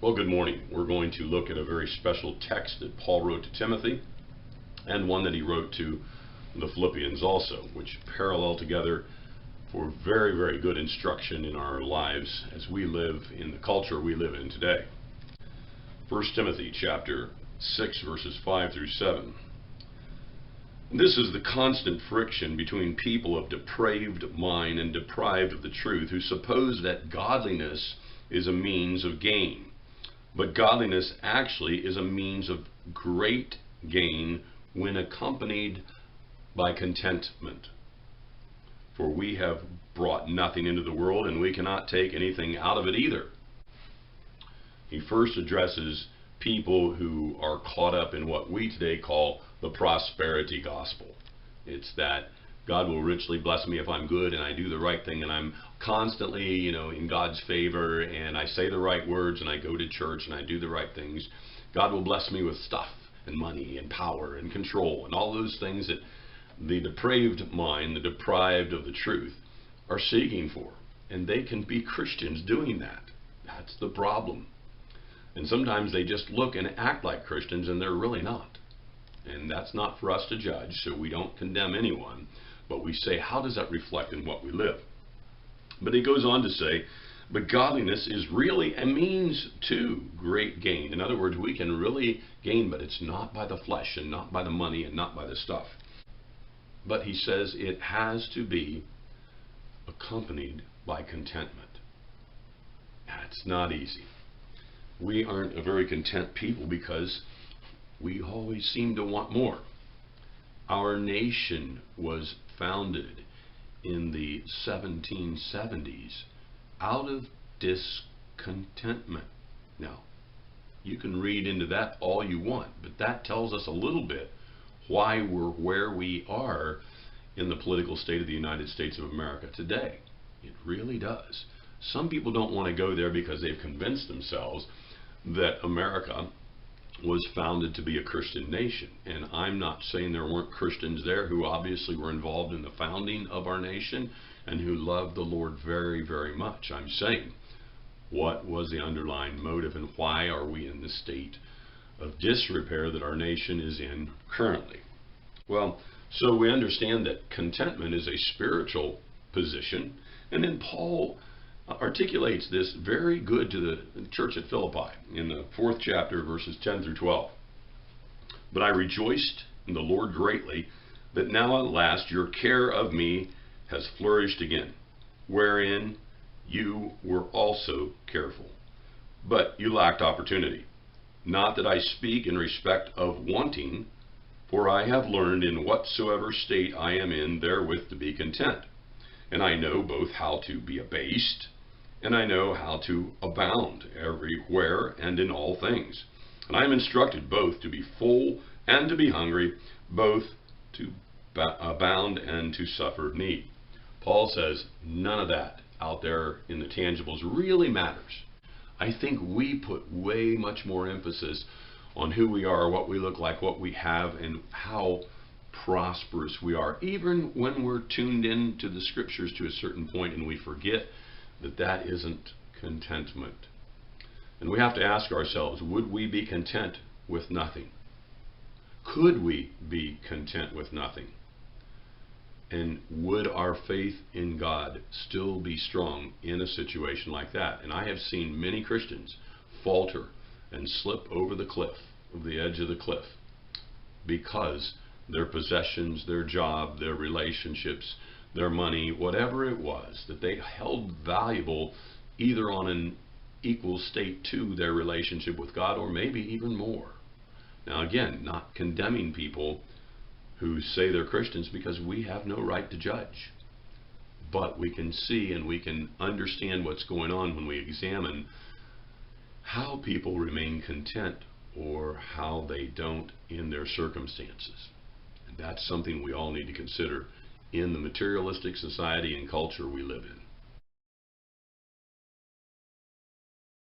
Well, good morning. We're going to look at a very special text that Paul wrote to Timothy and one that he wrote to the Philippians also, which parallel together for very, very good instruction in our lives as we live in the culture we live in today. 1 Timothy chapter 6 verses 5 through 7. This is the constant friction between people of depraved mind and deprived of the truth, who suppose that godliness is a means of gain. But godliness actually is a means of great gain when accompanied by contentment. For we have brought nothing into the world, and we cannot take anything out of it either. He first addresses people who are caught up in what we today call the prosperity gospel. It's that God will richly bless me if I'm good and I do the right thing and I'm constantly, in God's favor and I say the right words and I go to church and I do the right things. God will bless me with stuff and money and power and control and all those things that the depraved mind, the deprived of the truth, are seeking for. And they can be Christians doing that. That's the problem. And sometimes they just look and act like Christians and they're really not. And that's not for us to judge, so we don't condemn anyone. But we say, how does that reflect in what we live? But he goes on to say, but godliness is really a means to great gain. In other words, we can really gain, but it's not by the flesh and not by the money and not by the stuff. But he says it has to be accompanied by contentment. That's not easy. We aren't a very content people because we always seem to want more. Our nation was founded in the 1770s out of discontentment. Now, you can read into that all you want, but that tells us a little bit why we're where we are in the political state of the United States of America today. It really does. Some people don't want to go there because they've convinced themselves that America was founded to be a Christian nation. And I'm not saying there weren't Christians there who obviously were involved in the founding of our nation and who loved the Lord very, very much. I'm saying, what was the underlying motive and why are we in the state of disrepair that our nation is in currently? Well, so we understand that contentment is a spiritual position. And then Paul articulates this very good to the church at Philippi in the 4th chapter, verses 10 through 12. But I rejoiced in the Lord greatly that now at last your care of me has flourished again, wherein you were also careful. But you lacked opportunity. Not that I speak in respect of wanting, for I have learned in whatsoever state I am in therewith to be content. And I know both how to be abased, and I know how to abound everywhere and in all things. And I am instructed both to be full and to be hungry, both to abound and to suffer need. Paul says none of that out there in the tangibles really matters. I think we put way much more emphasis on who we are, what we look like, what we have, and how prosperous we are, even when we're tuned in to the scriptures to a certain point and we forget that that isn't contentment. And we have to ask ourselves, would we be content with nothing? Could we be content with nothing? And would our faith in God still be strong in a situation like that? And I have seen many Christians falter and slip over the cliff, over the edge of the cliff, because their possessions, their job, their relationships, their money, whatever it was that they held valuable, either on an equal state to their relationship with God or maybe even more. Now again, not condemning people who say they're Christians, because we have no right to judge. But we can see and we can understand what's going on when we examine how people remain content or how they don't in their circumstances. And that's something we all need to consider in the materialistic society and culture we live in.